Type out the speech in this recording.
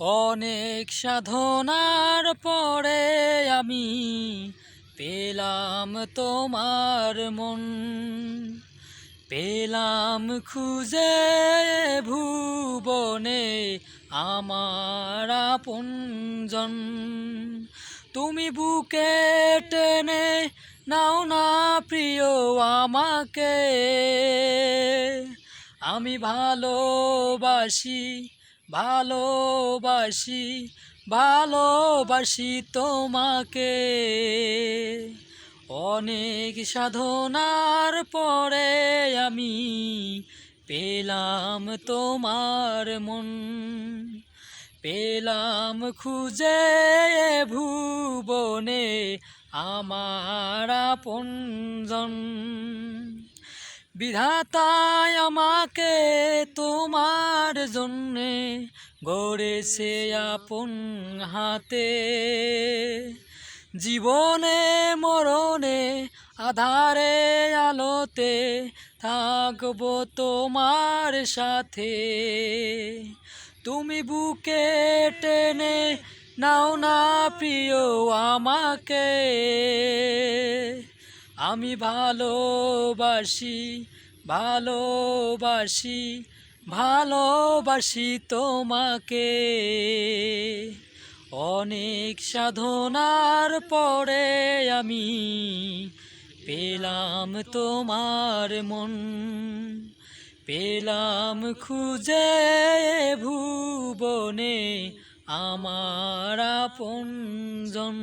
অনেক সাধনার পরে আমি পেলাম তোমার মন, পেলাম খুঁজে ভুবনে আমার আপনজন। তুমি বুকে টেনে নাও না প্রিয় আমাকে, আমি ভালোবাসি ভালোবাসি ভালোবাসি তোমাকে। অনেক সাধনার পরে আমি পেলাম তোমার মন, পেলাম খুঁজে ভুবনে আমার আপনজন। বিধাতায় আমাকে তোমার জন্যে গড়েছে আপন হাতে, জীবনে মরণে আধারে আলোতে থাকবো তোমার সাথে। তুমি বুকে টেনে নাও না প্রিয় আমাকে, আমি ভালোবাসি ভালোবাসি ভালোবাসি তোমাকে। অনেক সাধনার পরে আমি পেলাম তোমার মন, পেলাম খুঁজে ভুবনে আমার আপনজন।